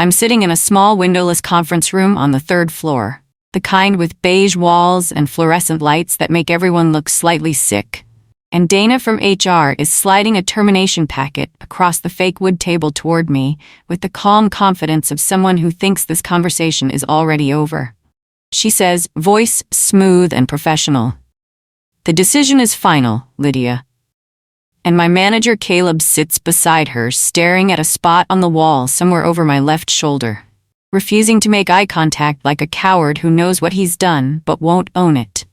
I'm sitting in a small windowless conference room on the third floor, the kind with beige walls and fluorescent lights that make everyone look slightly sick. And Dana from HR is sliding a termination packet across the fake wood table toward me with the calm confidence of someone who thinks this conversation is already over. She says, voice smooth and professional, "The decision is final, Lydia." And my manager Caleb sits beside her, staring at a spot on the wall somewhere over my left shoulder, refusing to make eye contact like a coward who knows what he's done but won't own it.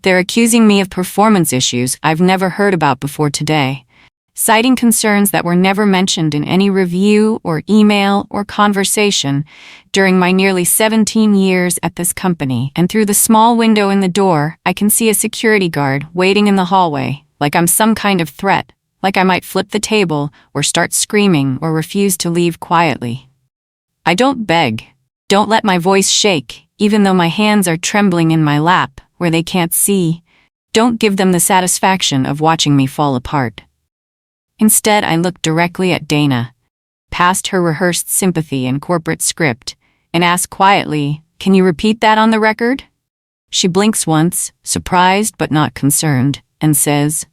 They're accusing me of performance issues I've never heard about before today, citing concerns that were never mentioned in any review or email or conversation during my nearly 17 years at this company. And through the small window in the door, I can see a security guard waiting in the hallway, like I'm some kind of threat, like I might flip the table or start screaming or refuse to leave quietly. I don't beg. Don't let my voice shake, even though my hands are trembling in my lap where they can't see. Don't give them the satisfaction of watching me fall apart. Instead, I look directly at Dana, past her rehearsed sympathy and corporate script, and ask quietly, "Can you repeat that on the record?" She blinks once, surprised but not concerned, and says,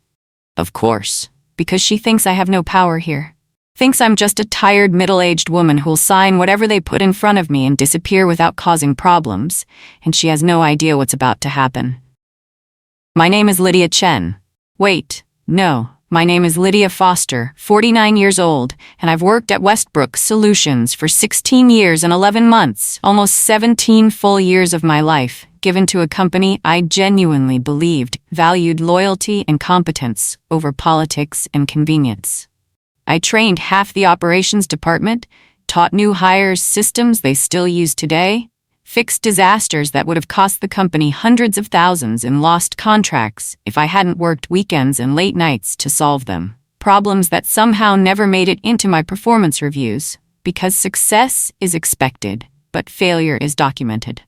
"Of course," because she thinks I have no power here. Thinks I'm just a tired middle-aged woman who'll sign whatever they put in front of me and disappear without causing problems, and she has no idea what's about to happen. My name is Lydia Chen. Wait, no, my name is Lydia Foster, 49 years old, and I've worked at Westbrook Solutions for 16 years and 11 months, almost 17 full years of my life, given to a company I genuinely believed valued loyalty and competence over politics and convenience. I trained half the operations department, taught new hires systems they still use today, fixed disasters that would have cost the company hundreds of thousands in lost contracts if I hadn't worked weekends and late nights to solve them. Problems that somehow never made it into my performance reviews, because success is expected, but failure is documented.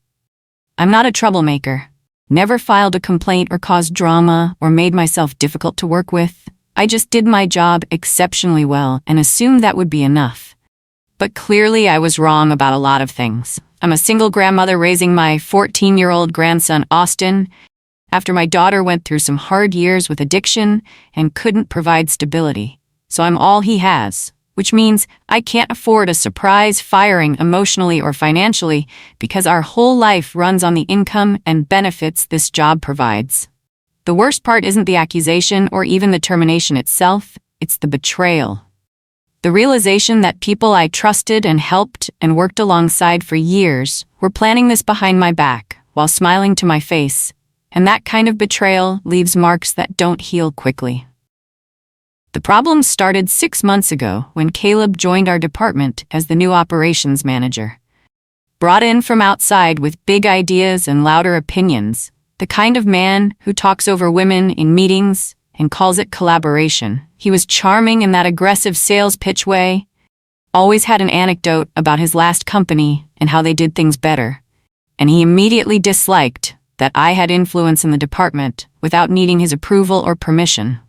I'm not a troublemaker. Never filed a complaint or caused drama or made myself difficult to work with. I just did my job exceptionally well and assumed that would be enough. But clearly I was wrong about a lot of things. I'm a single grandmother raising my 14-year-old grandson, Austin, after my daughter went through some hard years with addiction and couldn't provide stability. So I'm all he has, which means I can't afford a surprise firing emotionally or financially because our whole life runs on the income and benefits this job provides. The worst part isn't the accusation or even the termination itself, it's the betrayal. The realization that people I trusted and helped and worked alongside for years were planning this behind my back while smiling to my face, and that kind of betrayal leaves marks that don't heal quickly. The problem started 6 months ago when Caleb joined our department as the new operations manager. Brought in from outside with big ideas and louder opinions, the kind of man who talks over women in meetings and calls it collaboration. He was charming in that aggressive sales pitch way, always had an anecdote about his last company and how they did things better, and he immediately disliked that I had influence in the department without needing his approval or permission.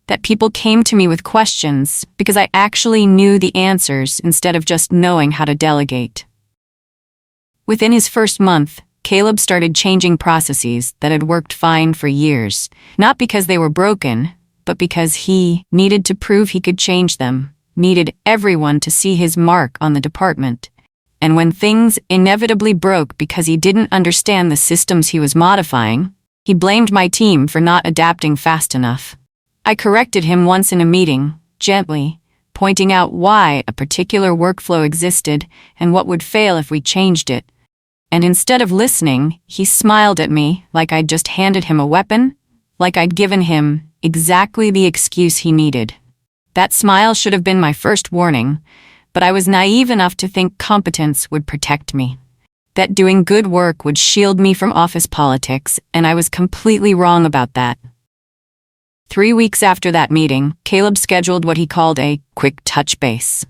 That people came to me with questions because I actually knew the answers instead of just knowing how to delegate. Within his first month, Caleb started changing processes that had worked fine for years, not because they were broken, but because he needed to prove he could change them, needed everyone to see his mark on the department. And when things inevitably broke because he didn't understand the systems he was modifying, he blamed my team for not adapting fast enough. I corrected him once in a meeting, gently, pointing out why a particular workflow existed and what would fail if we changed it. And instead of listening, he smiled at me like I'd just handed him a weapon, like I'd given him exactly the excuse he needed. That smile should have been my first warning, but I was naive enough to think competence would protect me, that doing good work would shield me from office politics, and I was completely wrong about that. 3 weeks after that meeting, Caleb scheduled what he called a quick touch base.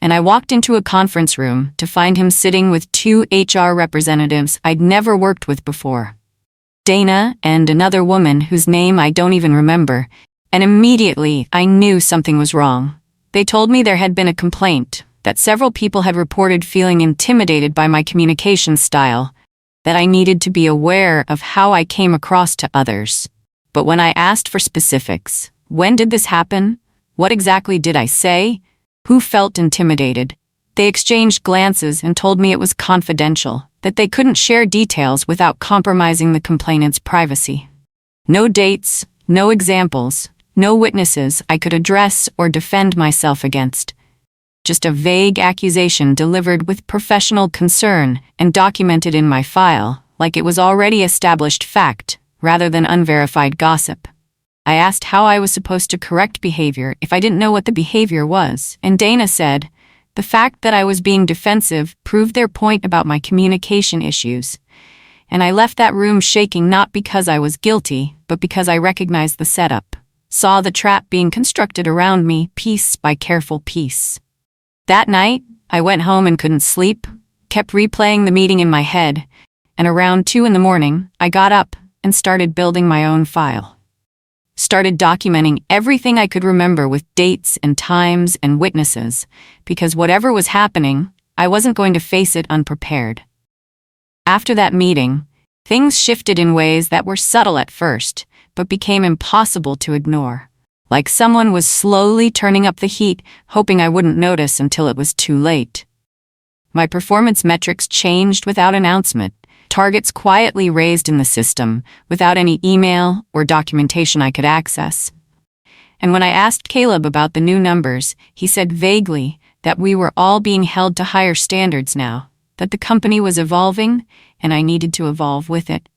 And I walked into a conference room to find him sitting with 2 HR representatives I'd never worked with before, Dana and another woman whose name I don't even remember, and immediately I knew something was wrong. They told me there had been a complaint, that several people had reported feeling intimidated by my communication style, that I needed to be aware of how I came across to others. But when I asked for specifics, when did this happen? What exactly did I say? Who felt intimidated? They exchanged glances and told me it was confidential, that they couldn't share details without compromising the complainant's privacy. No dates, no examples, no witnesses I could address or defend myself against. Just a vague accusation delivered with professional concern and documented in my file, like it was already established fact, rather than unverified gossip. I asked how I was supposed to correct behavior if I didn't know what the behavior was, and Dana said, the fact that I was being defensive proved their point about my communication issues. And I left that room shaking not because I was guilty, but because I recognized the setup, saw the trap being constructed around me piece by careful piece. That night, I went home and couldn't sleep, kept replaying the meeting in my head, and around 2 a.m, I got up and started building my own file. Started documenting everything I could remember with dates and times and witnesses, because whatever was happening, I wasn't going to face it unprepared. After that meeting, things shifted in ways that were subtle at first, but became impossible to ignore. Like someone was slowly turning up the heat, hoping I wouldn't notice until it was too late. My performance metrics changed without announcement, targets quietly raised in the system, without any email or documentation I could access. And when I asked Caleb about the new numbers, he said vaguely that we were all being held to higher standards now, that the company was evolving, and I needed to evolve with it.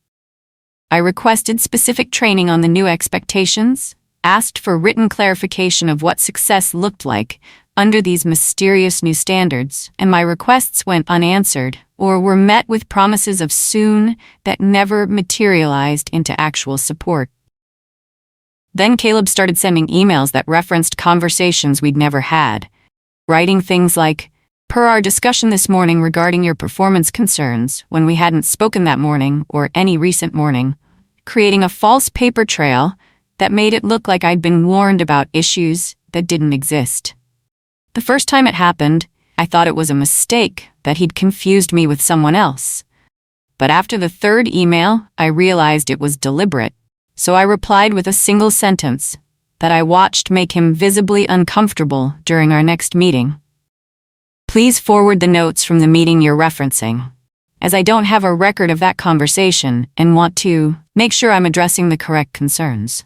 I requested specific training on the new expectations, asked for written clarification of what success looked like under these mysterious new standards, and my requests went unanswered or were met with promises of soon that never materialized into actual support. Then Caleb started sending emails that referenced conversations we'd never had, writing things like, "Per our discussion this morning regarding your performance concerns," when we hadn't spoken that morning or any recent morning, creating a false paper trail that made it look like I'd been warned about issues that didn't exist. The first time it happened, I thought it was a mistake, that he'd confused me with someone else. But after the third email, I realized it was deliberate, so I replied with a single sentence that I watched make him visibly uncomfortable during our next meeting. Please forward the notes from the meeting you're referencing, as I don't have a record of that conversation and want to make sure I'm addressing the correct concerns.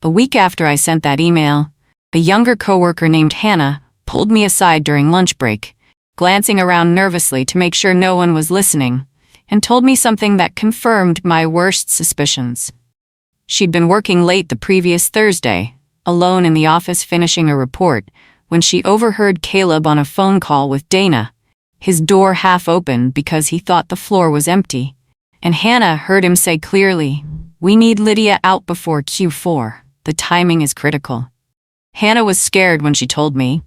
A week after I sent that email, a younger coworker named Hannah pulled me aside during lunch break, glancing around nervously to make sure no one was listening, and told me something that confirmed my worst suspicions. She'd been working late the previous Thursday, alone in the office finishing a report, when she overheard Caleb on a phone call with Dana, his door half open because he thought the floor was empty, and Hannah heard him say clearly, "We need Lydia out before Q4. The timing is critical." Hannah was scared when she told me,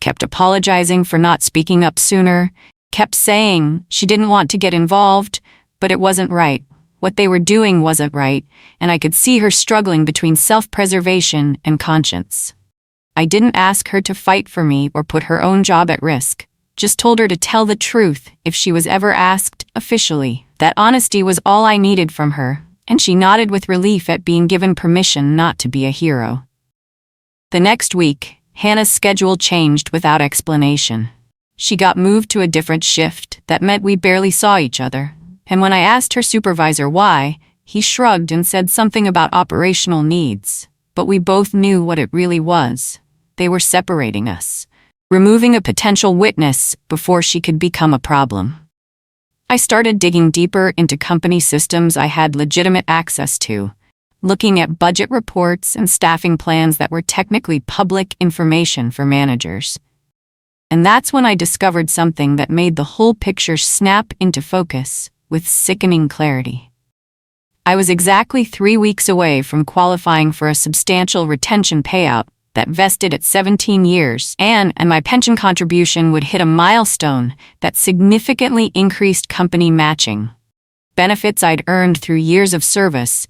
kept apologizing for not speaking up sooner, kept saying she didn't want to get involved, but it wasn't right. What they were doing wasn't right, and I could see her struggling between self-preservation and conscience. I didn't ask her to fight for me or put her own job at risk, just told her to tell the truth if she was ever asked officially. That honesty was all I needed from her, and she nodded with relief at being given permission not to be a hero. The next week, Hannah's schedule changed without explanation. She got moved to a different shift that meant we barely saw each other, and when I asked her supervisor why, he shrugged and said something about operational needs, but we both knew what it really was. They were separating us, removing a potential witness before she could become a problem. I started digging deeper into company systems I had legitimate access to, looking at budget reports and staffing plans that were technically public information for managers. And that's when I discovered something that made the whole picture snap into focus with sickening clarity. I was exactly 3 weeks away from qualifying for a substantial retention payout that vested at 17 years, and my pension contribution would hit a milestone that significantly increased company matching. Benefits I'd earned through years of service,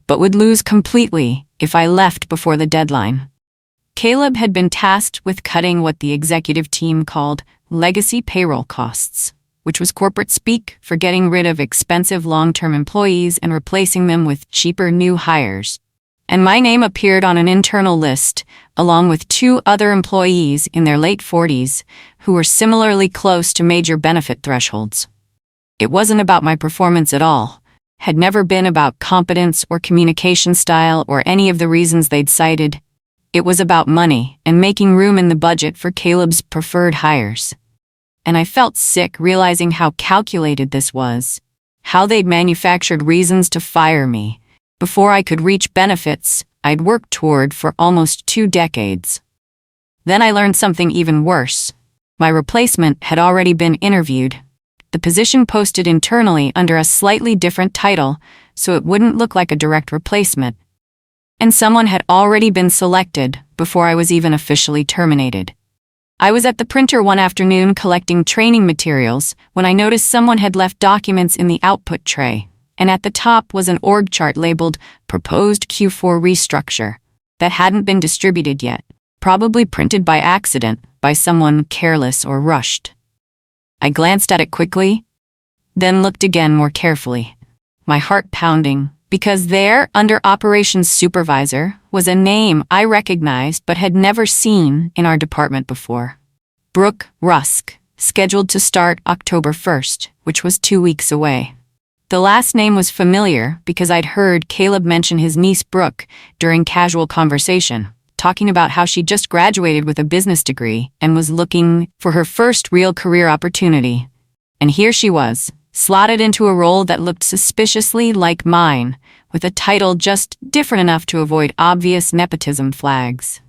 but would lose completely if I left before the deadline. Caleb had been tasked with cutting what the executive team called legacy payroll costs, which was corporate speak for getting rid of expensive long-term employees and replacing them with cheaper new hires. And my name appeared on an internal list, along with 2 other employees in their late 40s who were similarly close to major benefit thresholds. It wasn't about my performance at all, had never been about competence or communication style or any of the reasons they'd cited. It was about money and making room in the budget for Caleb's preferred hires. And I felt sick realizing how calculated this was, how they'd manufactured reasons to fire me before I could reach benefits I'd worked toward for almost 2 decades. Then I learned something even worse. My replacement had already been interviewed. The position posted internally under a slightly different title, so it wouldn't look like a direct replacement. And someone had already been selected before I was even officially terminated. I was at the printer one afternoon collecting training materials when I noticed someone had left documents in the output tray, and at the top was an org chart labeled Proposed Q4 Restructure that hadn't been distributed yet, probably printed by accident by someone careless or rushed. I glanced at it quickly, then looked again more carefully, my heart pounding, because there, under Operations Supervisor, was a name I recognized but had never seen in our department before. Brooke Rusk, scheduled to start October 1st, which was 2 weeks away. The last name was familiar because I'd heard Caleb mention his niece Brooke during casual conversation, talking about how she just graduated with a business degree and was looking for her first real career opportunity. And here she was, slotted into a role that looked suspiciously like mine, with a title just different enough to avoid obvious nepotism flags.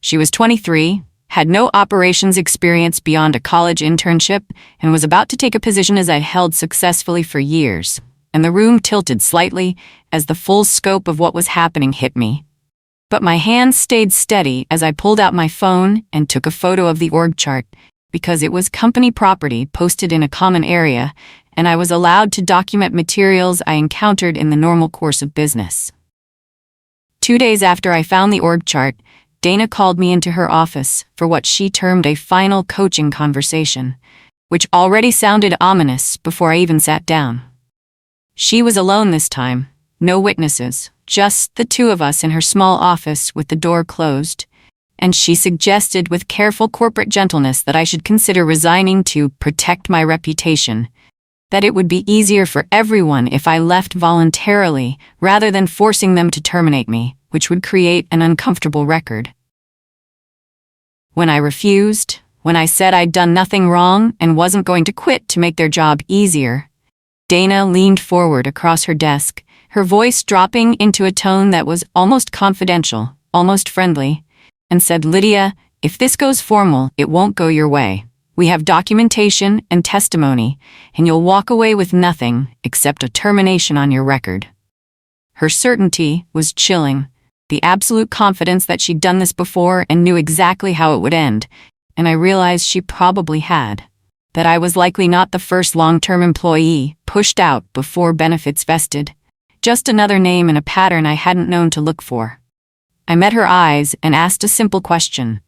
She was 23, had no operations experience beyond a college internship, and was about to take a position as I'd held successfully for years, and the room tilted slightly as the full scope of what was happening hit me. But my hand stayed steady as I pulled out my phone and took a photo of the org chart, because it was company property posted in a common area, and I was allowed to document materials I encountered in the normal course of business. 2 days after I found the org chart, Dana called me into her office for what she termed a final coaching conversation, which already sounded ominous before I even sat down. She was alone this time, no witnesses, just the 2 of us in her small office with the door closed, and she suggested with careful corporate gentleness that I should consider resigning to protect my reputation, that it would be easier for everyone if I left voluntarily rather than forcing them to terminate me, which would create an uncomfortable record. When I refused, when I said I'd done nothing wrong and wasn't going to quit to make their job easier, Dana leaned forward across her desk, her voice dropping into a tone that was almost confidential, almost friendly, and said, "Lydia, if this goes formal, it won't go your way. We have documentation and testimony, and you'll walk away with nothing except a termination on your record." Her certainty was chilling, the absolute confidence that she'd done this before and knew exactly how it would end, and I realized she probably had, that I was likely not the first long-term employee pushed out before benefits vested, just another name in a pattern I hadn't known to look for. I met her eyes and asked a simple question.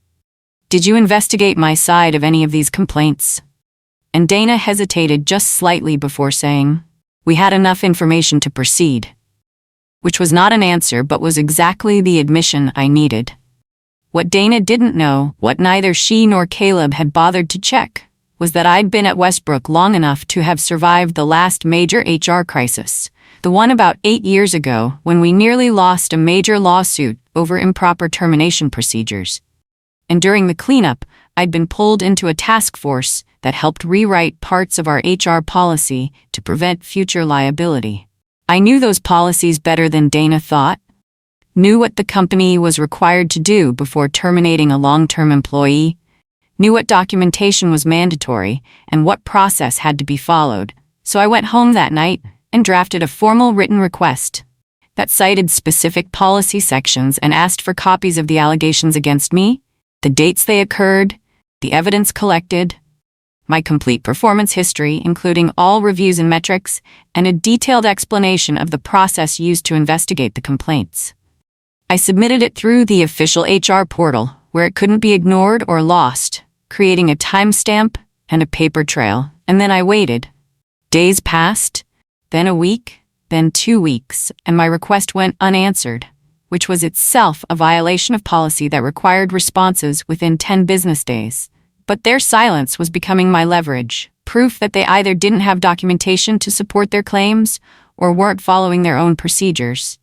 "Did you investigate my side of any of these complaints?" And Dana hesitated just slightly before saying, "We had enough information to proceed." Which was not an answer but was exactly the admission I needed. What Dana didn't know, what neither she nor Caleb had bothered to check, was that I'd been at Westbrook long enough to have survived the last major HR crisis, the one about 8 years ago when we nearly lost a major lawsuit over improper termination procedures. And during the cleanup, I'd been pulled into a task force that helped rewrite parts of our HR policy to prevent future liability. I knew those policies better than Dana thought, knew what the company was required to do before terminating a long-term employee, knew what documentation was mandatory and what process had to be followed. So I went home that night and drafted a formal written request that cited specific policy sections and asked for copies of the allegations against me, the dates they occurred, the evidence collected, my complete performance history, including all reviews and metrics, and a detailed explanation of the process used to investigate the complaints. I submitted it through the official HR portal, where it couldn't be ignored or lost, creating a timestamp and a paper trail, and then I waited. Days passed, then a week, then 2 weeks, and my request went unanswered, which was itself a violation of policy that required responses within 10 business days. But their silence was becoming my leverage, proof that they either didn't have documentation to support their claims or weren't following their own procedures.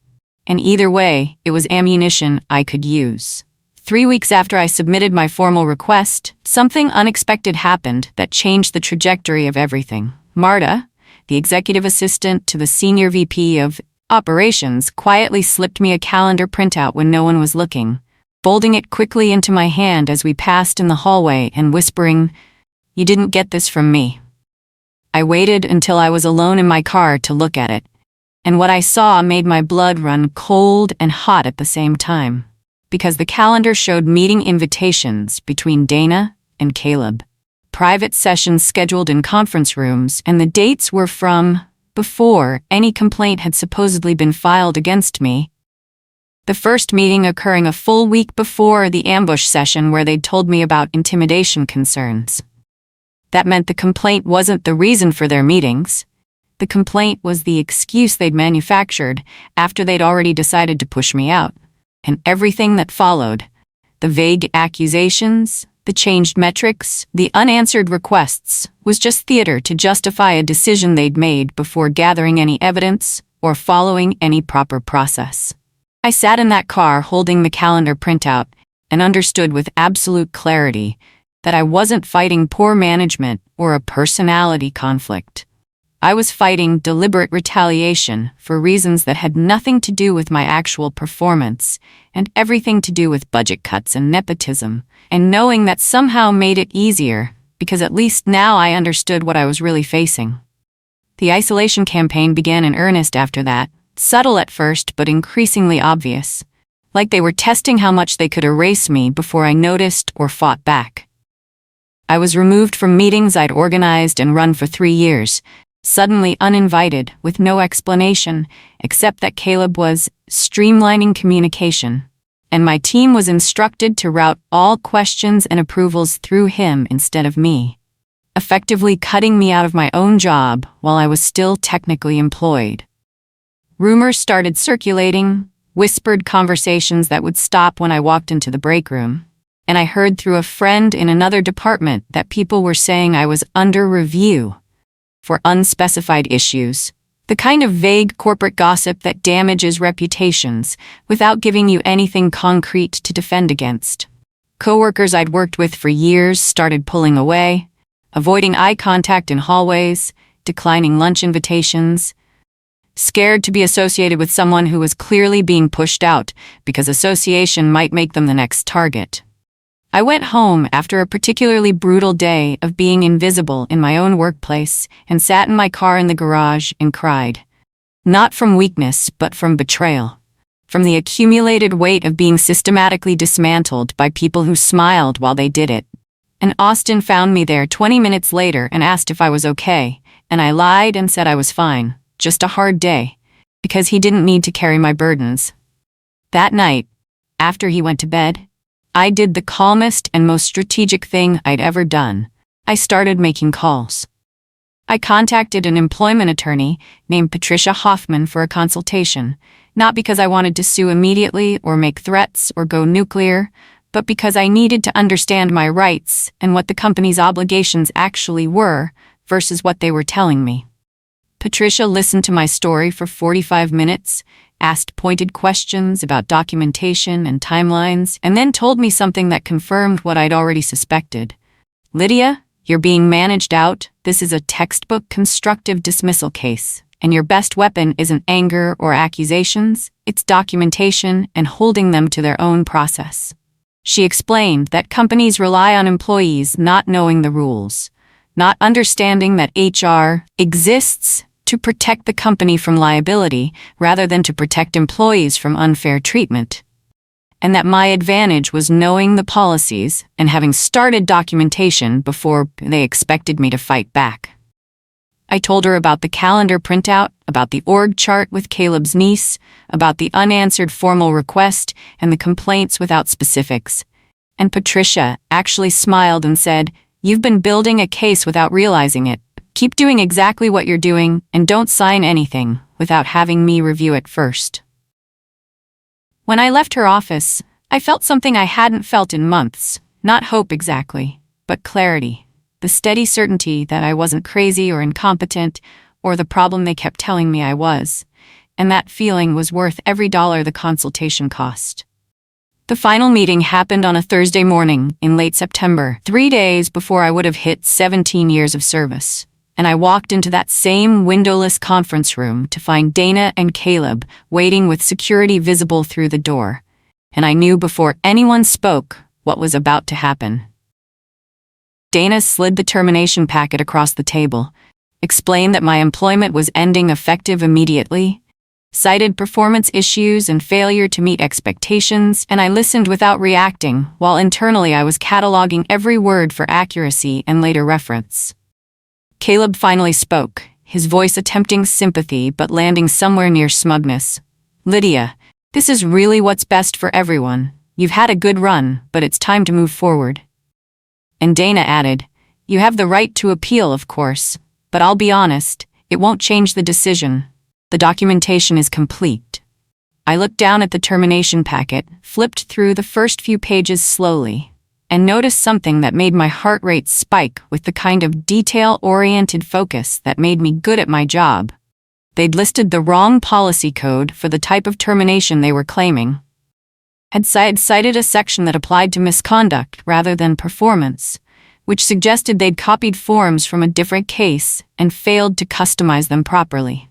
And either way, it was ammunition I could use. 3 weeks after I submitted my formal request, something unexpected happened that changed the trajectory of everything. Marta, the executive assistant to the senior VP of operations, quietly slipped me a calendar printout when no one was looking, folding it quickly into my hand as we passed in the hallway and whispering, "You didn't get this from me." I waited until I was alone in my car to look at it, and what I saw made my blood run cold and hot at the same time, because the calendar showed meeting invitations between Dana and Caleb, private sessions scheduled in conference rooms, and the dates were from before any complaint had supposedly been filed against me. The first meeting occurring a full week before the ambush session where they'd told me about intimidation concerns. That meant the complaint wasn't the reason for their meetings. The complaint was the excuse they'd manufactured after they'd already decided to push me out. And everything that followed, the vague accusations, the changed metrics, the unanswered requests, was just theater to justify a decision they'd made before gathering any evidence or following any proper process. I sat in that car holding the calendar printout and understood with absolute clarity that I wasn't fighting poor management or a personality conflict. I was fighting deliberate retaliation for reasons that had nothing to do with my actual performance and everything to do with budget cuts and nepotism, and knowing that somehow made it easier because at least now I understood what I was really facing. The isolation campaign began in earnest after that, subtle at first but increasingly obvious, like they were testing how much they could erase me before I noticed or fought back. I was removed from meetings I'd organized and run for 3 years, suddenly uninvited, with no explanation, except that Caleb was streamlining communication, and my team was instructed to route all questions and approvals through him instead of me, effectively cutting me out of my own job while I was still technically employed. Rumors started circulating, whispered conversations that would stop when I walked into the break room, and I heard through a friend in another department that people were saying I was under review for unspecified issues, the kind of vague corporate gossip that damages reputations without giving you anything concrete to defend against. Coworkers I'd worked with for years started pulling away, avoiding eye contact in hallways, declining lunch invitations, scared to be associated with someone who was clearly being pushed out because association might make them the next target. I went home after a particularly brutal day of being invisible in my own workplace and sat in my car in the garage and cried. Not from weakness, but from betrayal. From the accumulated weight of being systematically dismantled by people who smiled while they did it. And Austin found me there 20 minutes later and asked if I was okay, and I lied and said I was fine, just a hard day, because he didn't need to carry my burdens. That night, after he went to bed, I did the calmest and most strategic thing I'd ever done. I started making calls. I contacted an employment attorney named Patricia Hoffman for a consultation, not because I wanted to sue immediately or make threats or go nuclear, but because I needed to understand my rights and what the company's obligations actually were versus what they were telling me. Patricia listened to my story for 45 minutes, asked pointed questions about documentation and timelines, and then told me something that confirmed what I'd already suspected. "Lydia, you're being managed out. This is a textbook constructive dismissal case, and your best weapon isn't anger or accusations, it's documentation and holding them to their own process." She explained that companies rely on employees not knowing the rules, not understanding that HR exists to protect the company from liability rather than to protect employees from unfair treatment, and that my advantage was knowing the policies and having started documentation before they expected me to fight back. I told her about the calendar printout, about the org chart with Caleb's niece, about the unanswered formal request, and the complaints without specifics. And Patricia actually smiled and said, "You've been building a case without realizing it. Keep doing exactly what you're doing, and don't sign anything without having me review it first." When I left her office, I felt something I hadn't felt in months. Not hope exactly, but clarity. The steady certainty that I wasn't crazy or incompetent, or the problem they kept telling me I was. And that feeling was worth every dollar the consultation cost. The final meeting happened on a Thursday morning in late September, 3 days before I would have hit 17 years of service. And I walked into that same windowless conference room to find Dana and Caleb waiting with security visible through the door. And I knew before anyone spoke what was about to happen. Dana slid the termination packet across the table, explained that my employment was ending effective immediately, cited performance issues and failure to meet expectations, and I listened without reacting, while internally I was cataloging every word for accuracy and later reference. Caleb finally spoke, his voice attempting sympathy but landing somewhere near smugness. "Lydia, this is really what's best for everyone. You've had a good run, but it's time to move forward." And Dana added, "You have the right to appeal, of course, but I'll be honest, it won't change the decision. The documentation is complete." I looked down at the termination packet, flipped through the first few pages slowly, and noticed something that made my heart rate spike with the kind of detail-oriented focus that made me good at my job. They'd listed the wrong policy code for the type of termination they were claiming. Had cited a section that applied to misconduct rather than performance, which suggested they'd copied forms from a different case and failed to customize them properly.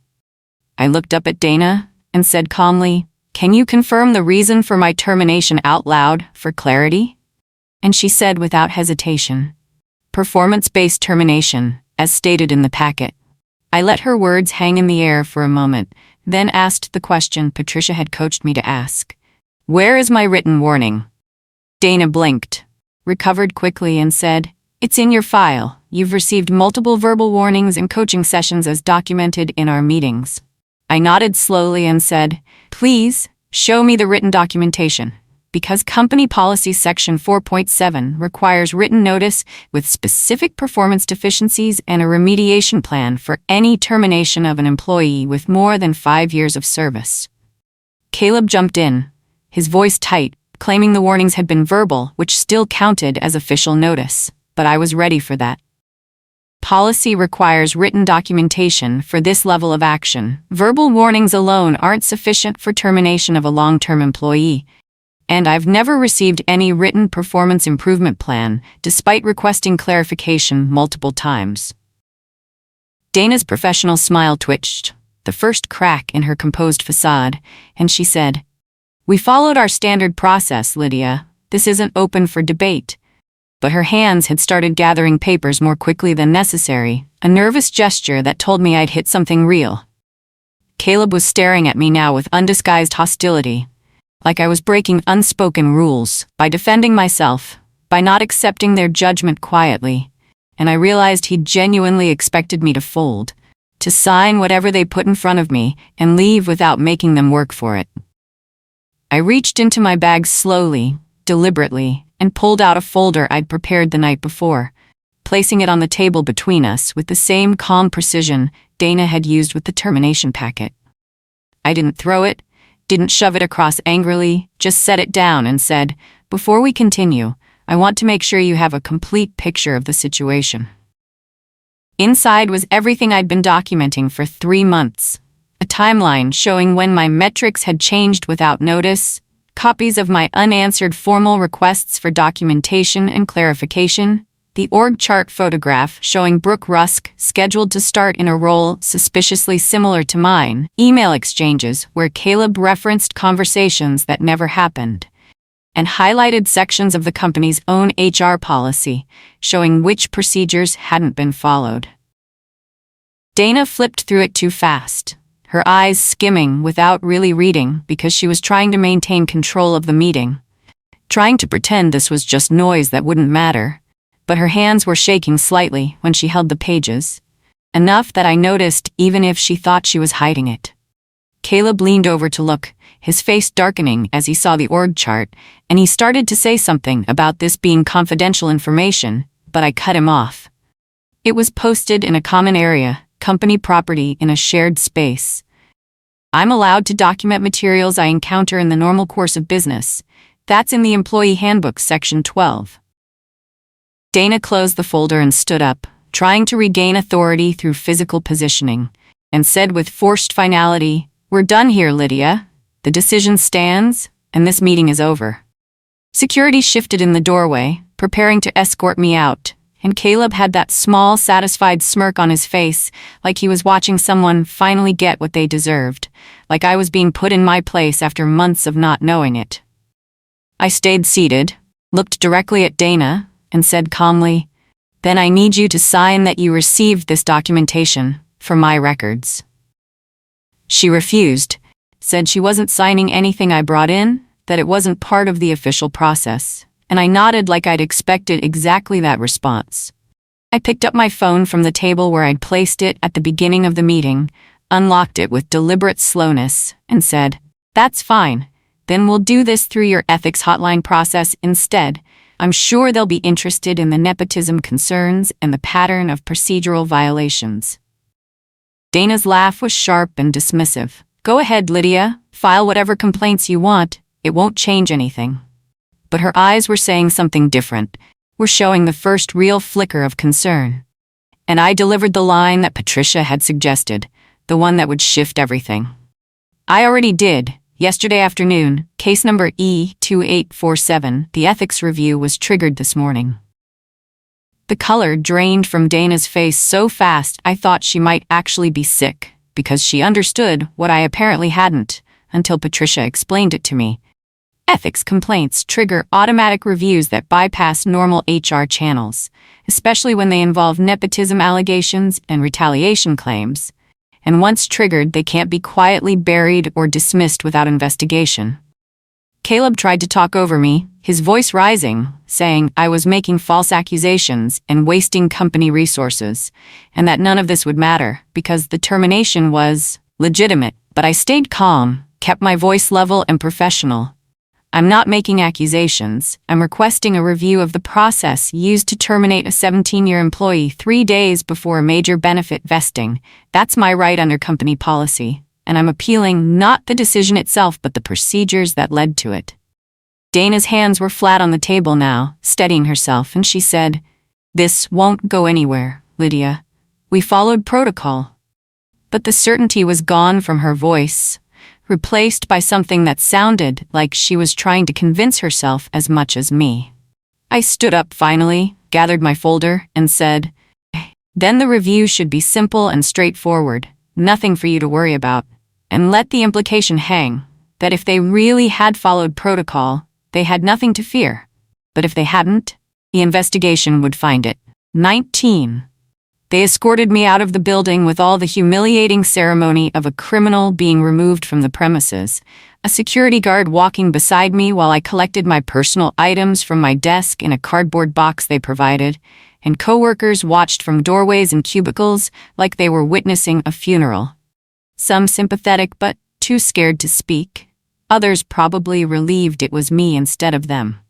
I looked up at Dana and said calmly, "Can you confirm the reason for my termination out loud for clarity?" And she said without hesitation, "Performance-based termination, as stated in the packet." I let her words hang in the air for a moment, then asked the question Patricia had coached me to ask. "Where is my written warning?" Dana blinked, recovered quickly and said, "It's in your file. You've received multiple verbal warnings and coaching sessions as documented in our meetings." I nodded slowly and said, "Please, show me the written documentation, because Company Policy Section 4.7 requires written notice with specific performance deficiencies and a remediation plan for any termination of an employee with more than 5 years of service." Caleb jumped in, his voice tight, claiming the warnings had been verbal, which still counted as official notice, but I was ready for that. Policy requires written documentation for this level of action. Verbal warnings alone aren't sufficient for termination of a long-term employee, and I've never received any written performance improvement plan, despite requesting clarification multiple times. Dana's professional smile twitched, the first crack in her composed facade, and she said, "We followed our standard process, Lydia. This isn't open for debate." But her hands had started gathering papers more quickly than necessary, a nervous gesture that told me I'd hit something real. Caleb was staring at me now with undisguised hostility, like I was breaking unspoken rules, by defending myself, by not accepting their judgment quietly, and I realized he genuinely expected me to fold, to sign whatever they put in front of me and leave without making them work for it. I reached into my bag slowly, deliberately, and pulled out a folder I'd prepared the night before, placing it on the table between us with the same calm precision Dana had used with the termination packet. I didn't throw it, didn't shove it across angrily, just set it down and said, "Before we continue, I want to make sure you have a complete picture of the situation." Inside was everything I'd been documenting for 3 months. A timeline showing when my metrics had changed without notice, copies of my unanswered formal requests for documentation and clarification, the org chart photograph showing Brooke Rusk scheduled to start in a role suspiciously similar to mine, email exchanges where Caleb referenced conversations that never happened, and highlighted sections of the company's own HR policy showing which procedures hadn't been followed. Dana flipped through it too fast, her eyes skimming without really reading because she was trying to maintain control of the meeting, trying to pretend this was just noise that wouldn't matter, but her hands were shaking slightly when she held the pages, enough that I noticed even if she thought she was hiding it. Caleb leaned over to look, his face darkening as he saw the org chart, and he started to say something about this being confidential information, but I cut him off. It was posted in a common area, company property in a shared space. I'm allowed to document materials I encounter in the normal course of business. That's in the Employee Handbook, Section 12. Dana closed the folder and stood up, trying to regain authority through physical positioning, and said with forced finality, "We're done here, Lydia. The decision stands, and this meeting is over." Security shifted in the doorway, preparing to escort me out, and Caleb had that small, satisfied smirk on his face, like he was watching someone finally get what they deserved, like I was being put in my place after months of not knowing it. I stayed seated, looked directly at Dana, and said calmly, "Then I need you to sign that you received this documentation for my records." She refused, said she wasn't signing anything I brought in, that it wasn't part of the official process, and I nodded like I'd expected exactly that response. I picked up my phone from the table where I'd placed it at the beginning of the meeting, unlocked it with deliberate slowness, and said, "That's fine. Then we'll do this through your ethics hotline process instead. I'm sure they'll be interested in the nepotism concerns and the pattern of procedural violations." Dana's laugh was sharp and dismissive. "Go ahead, Lydia. File whatever complaints you want. It won't change anything." But her eyes were saying something different, were showing the first real flicker of concern. And I delivered the line that Patricia had suggested, the one that would shift everything. "I already did. Yesterday afternoon, case number E2847, the ethics review was triggered this morning." The color drained from Dana's face so fast I thought she might actually be sick, because she understood what I apparently hadn't, until Patricia explained it to me. Ethics complaints trigger automatic reviews that bypass normal HR channels, especially when they involve nepotism allegations and retaliation claims. And once triggered, they can't be quietly buried or dismissed without investigation. Caleb tried to talk over me, his voice rising, saying I was making false accusations and wasting company resources, and that none of this would matter because the termination was legitimate. But I stayed calm, kept my voice level and professional. "I'm not making accusations. I'm requesting a review of the process used to terminate a 17-year employee 3 days before a major benefit vesting. That's my right under company policy, and I'm appealing not the decision itself but the procedures that led to it." Dana's hands were flat on the table now, steadying herself, and she said, "This won't go anywhere, Lydia. We followed protocol." But the certainty was gone from her voice, replaced by something that sounded like she was trying to convince herself as much as me. I stood up finally, gathered my folder, and said, "Then the review should be simple and straightforward, nothing for you to worry about, and let the implication hang, that if they really had followed protocol, they had nothing to fear. But if they hadn't, the investigation would find it." 19. They escorted me out of the building with all the humiliating ceremony of a criminal being removed from the premises, a security guard walking beside me while I collected my personal items from my desk in a cardboard box they provided, and coworkers watched from doorways and cubicles like they were witnessing a funeral. Some sympathetic but too scared to speak. Others probably relieved it was me instead of them.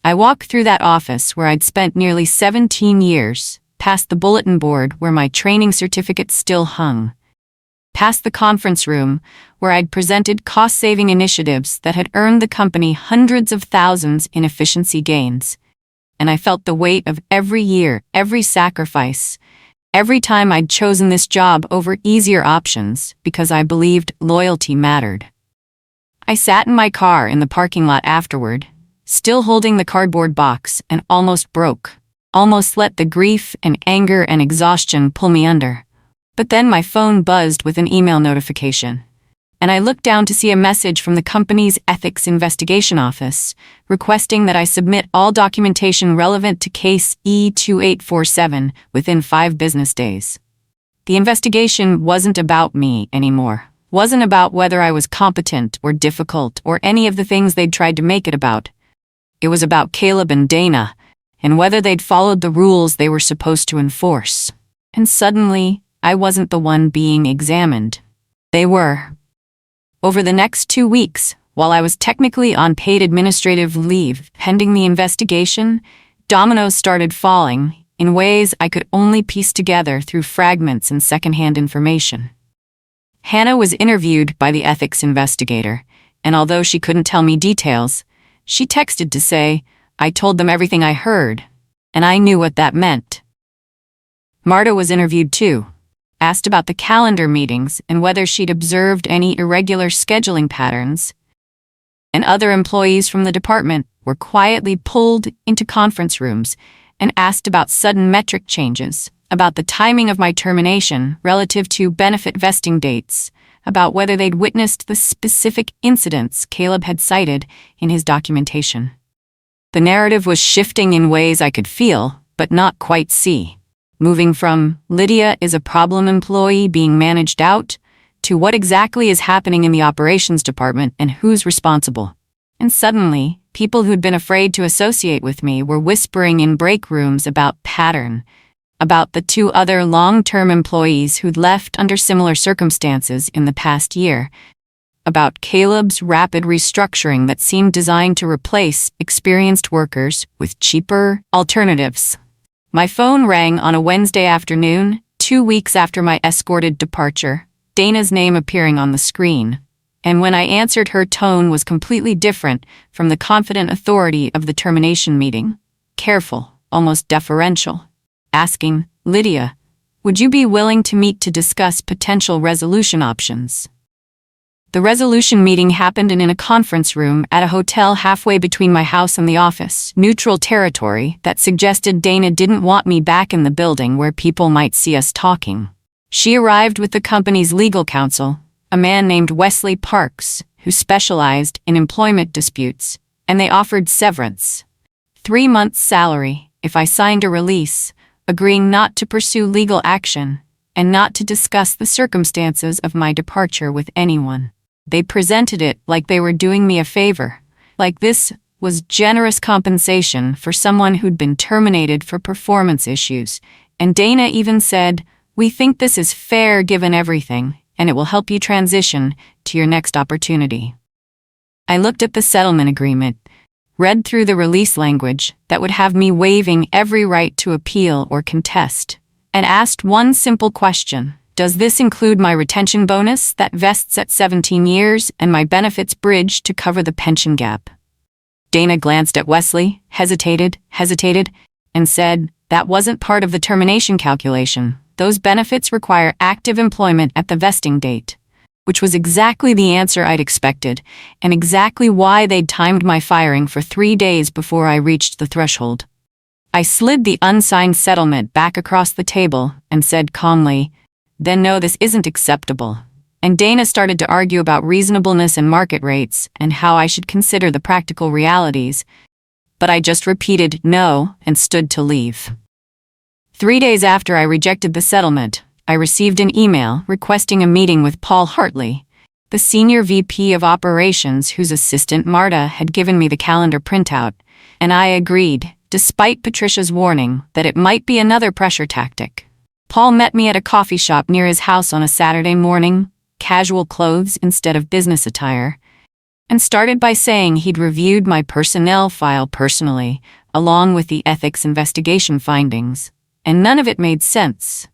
I walked through that office where I'd spent nearly 17 years, past the bulletin board where my training certificate still hung, past the conference room where I'd presented cost-saving initiatives that had earned the company hundreds of thousands in efficiency gains. And I felt the weight of every year, every sacrifice, every time I'd chosen this job over easier options because I believed loyalty mattered. I sat in my car in the parking lot afterward, still holding the cardboard box, and almost broke. Almost let the grief and anger and exhaustion pull me under. But then my phone buzzed with an email notification, and I looked down to see a message from the company's ethics investigation office, requesting that I submit all documentation relevant to case E2847 within 5 business days. The investigation wasn't about me anymore, wasn't about whether I was competent or difficult or any of the things they'd tried to make it about. It was about Caleb and Dana, and whether they'd followed the rules they were supposed to enforce. And suddenly, I wasn't the one being examined. They were. Over the next 2 weeks, while I was technically on paid administrative leave pending the investigation, dominoes started falling in ways I could only piece together through fragments and secondhand information. Hannah was interviewed by the ethics investigator, and although she couldn't tell me details, she texted to say, "I told them everything I heard," and I knew what that meant. Marta was interviewed too, asked about the calendar meetings and whether she'd observed any irregular scheduling patterns, and other employees from the department were quietly pulled into conference rooms and asked about sudden metric changes, about the timing of my termination relative to benefit vesting dates, about whether they'd witnessed the specific incidents Caleb had cited in his documentation. The narrative was shifting in ways I could feel, but not quite see. Moving from Lydia is a problem employee being managed out to what exactly is happening in the operations department and who's responsible. And suddenly, people who'd been afraid to associate with me were whispering in break rooms about pattern, about the 2 other long-term employees who'd left under similar circumstances in the past year, about Caleb's rapid restructuring that seemed designed to replace experienced workers with cheaper alternatives. My phone rang on a Wednesday afternoon, 2 weeks after my escorted departure, Dana's name appearing on the screen. And when I answered, her tone was completely different from the confident authority of the termination meeting. Careful, almost deferential. Asking, "Lydia, would you be willing to meet to discuss potential resolution options?" The resolution meeting happened in a conference room at a hotel halfway between my house and the office, neutral territory that suggested Dana didn't want me back in the building where people might see us talking. She arrived with the company's legal counsel, a man named Wesley Parks, who specialized in employment disputes, and they offered severance. 3 months' salary if I signed a release, agreeing not to pursue legal action and not to discuss the circumstances of my departure with anyone. They presented it like they were doing me a favor, like this was generous compensation for someone who'd been terminated for performance issues, and Dana even said, "We think this is fair given everything, and it will help you transition to your next opportunity." I looked at the settlement agreement, read through the release language that would have me waiving every right to appeal or contest, and asked one simple question: does this include my retention bonus that vests at 17 years and my benefits bridge to cover the pension gap? Dana glanced at Wesley, hesitated, and said, "That wasn't part of the termination calculation. Those benefits require active employment at the vesting date," which was exactly the answer I'd expected, and exactly why they'd timed my firing for 3 days before I reached the threshold. I slid the unsigned settlement back across the table and said calmly, "Then no, this isn't acceptable." And Dana started to argue about reasonableness and market rates and how I should consider the practical realities, but I just repeated no and stood to leave. 3 days after I rejected the settlement, I received an email requesting a meeting with Paul Hartley, the senior VP of operations whose assistant Marta had given me the calendar printout, and I agreed, despite Patricia's warning that it might be another pressure tactic. Paul met me at a coffee shop near his house on a Saturday morning, casual clothes instead of business attire, and started by saying he'd reviewed my personnel file personally, along with the ethics investigation findings, and none of it made sense.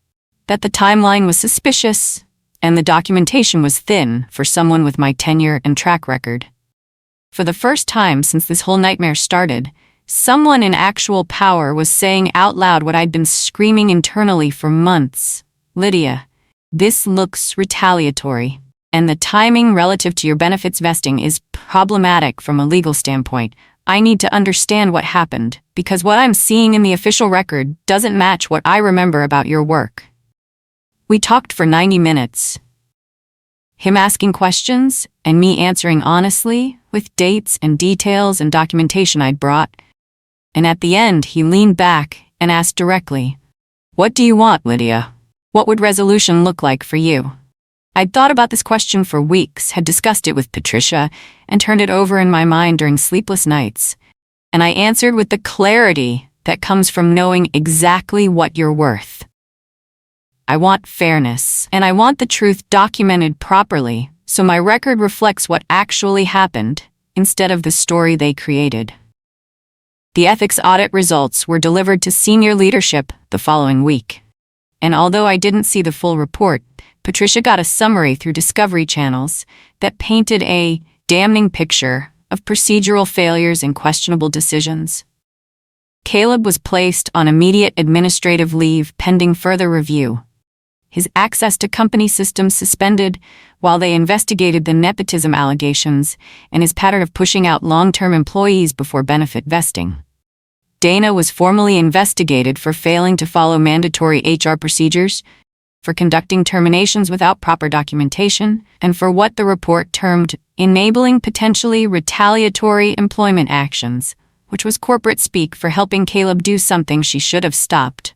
That the timeline was suspicious, and the documentation was thin for someone with my tenure and track record. For the first time since this whole nightmare started, someone in actual power was saying out loud what I'd been screaming internally for months. "Lydia, this looks retaliatory, and the timing relative to your benefits vesting is problematic from a legal standpoint. I need to understand what happened, because what I'm seeing in the official record doesn't match what I remember about your work." We talked for 90 minutes. Him asking questions, and me answering honestly, with dates and details and documentation I'd brought. And at the end, he leaned back and asked directly, "What do you want, Lydia? What would resolution look like for you?" I'd thought about this question for weeks, had discussed it with Patricia, and turned it over in my mind during sleepless nights. And I answered with the clarity that comes from knowing exactly what you're worth. I want fairness, and I want the truth documented properly, so my record reflects what actually happened, instead of the story they created. The ethics audit results were delivered to senior leadership the following week. And although I didn't see the full report, Patricia got a summary through Discovery channels that painted a damning picture of procedural failures and questionable decisions. Caleb was placed on immediate administrative leave pending further review. His access to company systems suspended while they investigated the nepotism allegations and his pattern of pushing out long-term employees before benefit vesting. Dana was formally investigated for failing to follow mandatory HR procedures, for conducting terminations without proper documentation, and for what the report termed enabling potentially retaliatory employment actions, which was corporate speak for helping Caleb do something she should have stopped.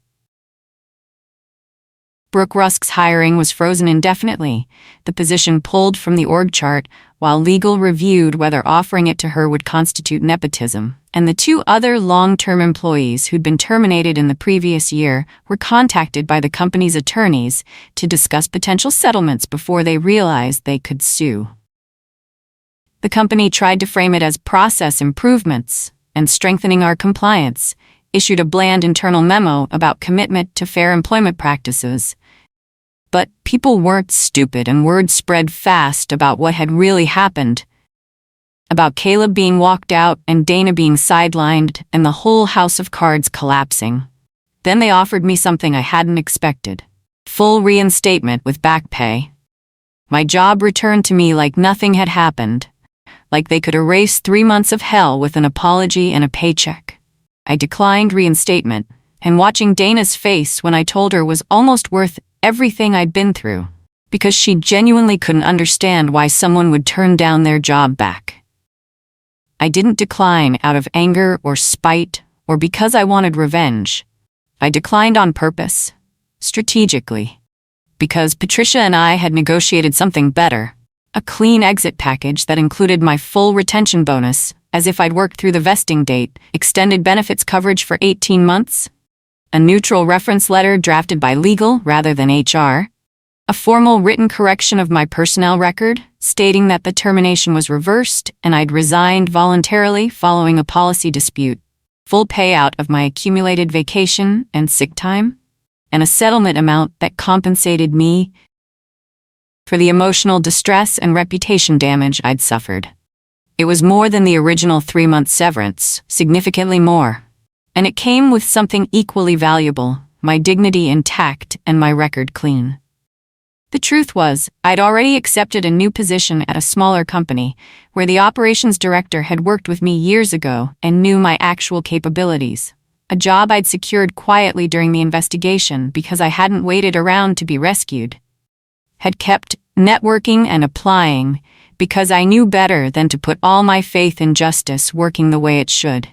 Brooke Rusk's hiring was frozen indefinitely, the position pulled from the org chart, while legal reviewed whether offering it to her would constitute nepotism, and the 2 other long-term employees who'd been terminated in the previous year were contacted by the company's attorneys to discuss potential settlements before they realized they could sue. The company tried to frame it as process improvements and strengthening our compliance, issued a bland internal memo about commitment to fair employment practices. But people weren't stupid, and word spread fast about what had really happened. About Caleb being walked out and Dana being sidelined and the whole house of cards collapsing. Then they offered me something I hadn't expected. Full reinstatement with back pay. My job returned to me like nothing had happened. Like they could erase 3 months of hell with an apology and a paycheck. I declined reinstatement, and watching Dana's face when I told her was almost worth everything I'd been through, because she genuinely couldn't understand why someone would turn down their job back. I didn't decline out of anger or spite or because I wanted revenge. I declined on purpose, strategically, because Patricia and I had negotiated something better, a clean exit package that included my full retention bonus, as if I'd worked through the vesting date, extended benefits coverage for 18 months, a neutral reference letter drafted by legal rather than HR, a formal written correction of my personnel record stating that the termination was reversed and I'd resigned voluntarily following a policy dispute, full payout of my accumulated vacation and sick time, and a settlement amount that compensated me for the emotional distress and reputation damage I'd suffered. It was more than the original 3-month severance, significantly more. And it came with something equally valuable, my dignity intact and my record clean. The truth was, I'd already accepted a new position at a smaller company, where the operations director had worked with me years ago and knew my actual capabilities. A job I'd secured quietly during the investigation because I hadn't waited around to be rescued. Had kept networking and applying, because I knew better than to put all my faith in justice working the way it should.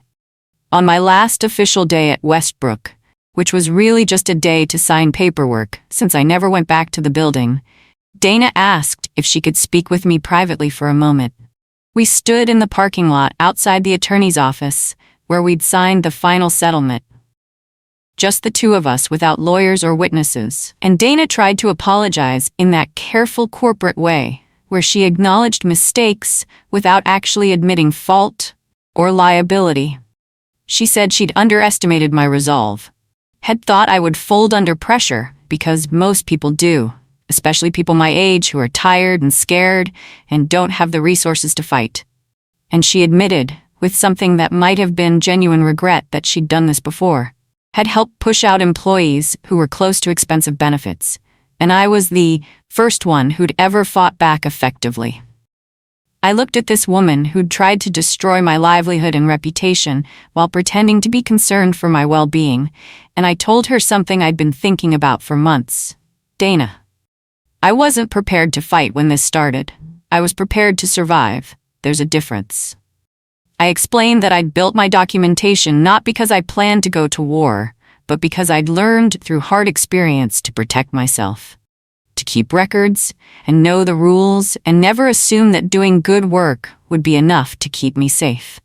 On my last official day at Westbrook, which was really just a day to sign paperwork since I never went back to the building, Dana asked if she could speak with me privately for a moment. We stood in the parking lot outside the attorney's office, where we'd signed the final settlement. Just the 2 of us without lawyers or witnesses, and Dana tried to apologize in that careful corporate way, where she acknowledged mistakes without actually admitting fault or liability. She said she'd underestimated my resolve, had thought I would fold under pressure, because most people do, especially people my age who are tired and scared and don't have the resources to fight. And she admitted, with something that might have been genuine regret, that she'd done this before, had helped push out employees who were close to expensive benefits. And I was the first one who'd ever fought back effectively. I looked at this woman who'd tried to destroy my livelihood and reputation while pretending to be concerned for my well-being, and I told her something I'd been thinking about for months. Dana, I wasn't prepared to fight when this started. I was prepared to survive. There's a difference. I explained that I'd built my documentation not because I planned to go to war, but because I'd learned through hard experience to protect myself, to keep records and know the rules and never assume that doing good work would be enough to keep me safe.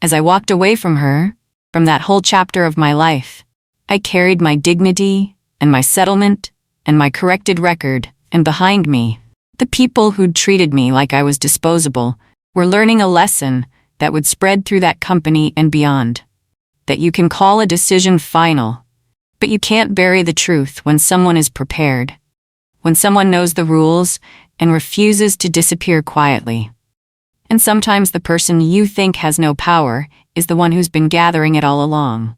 As I walked away from her, from that whole chapter of my life, I carried my dignity and my settlement and my corrected record, and behind me, the people who'd treated me like I was disposable were learning a lesson that would spread through that company and beyond. That you can call a decision final, but you can't bury the truth when someone is prepared, when someone knows the rules and refuses to disappear quietly. And sometimes the person you think has no power is the one who's been gathering it all along.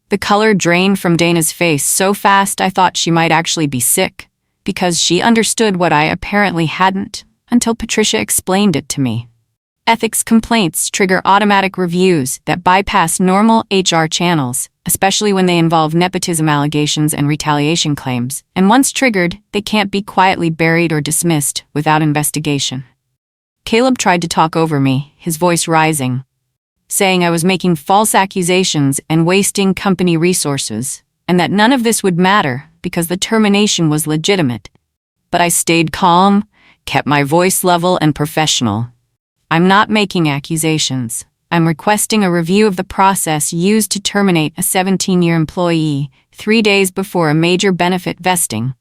The color drained from Dana's face so fast I thought she might actually be sick, because she understood what I apparently hadn't until Patricia explained it to me. Ethics complaints trigger automatic reviews that bypass normal HR channels, especially when they involve nepotism allegations and retaliation claims, and once triggered, they can't be quietly buried or dismissed without investigation. Caleb tried to talk over me, his voice rising, saying I was making false accusations and wasting company resources, and that none of this would matter because the termination was legitimate. But I stayed calm, kept my voice level and professional. I'm not making accusations. I'm requesting a review of the process used to terminate a 17-year employee 3 days before a major benefit vesting.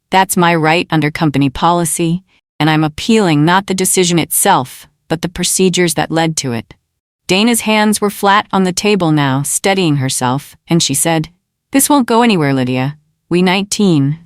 That's my right under company policy, and I'm appealing not the decision itself, but the procedures that led to it. Dana's hands were flat on the table now, steadying herself, and she said, "This won't go anywhere, Lydia. We 19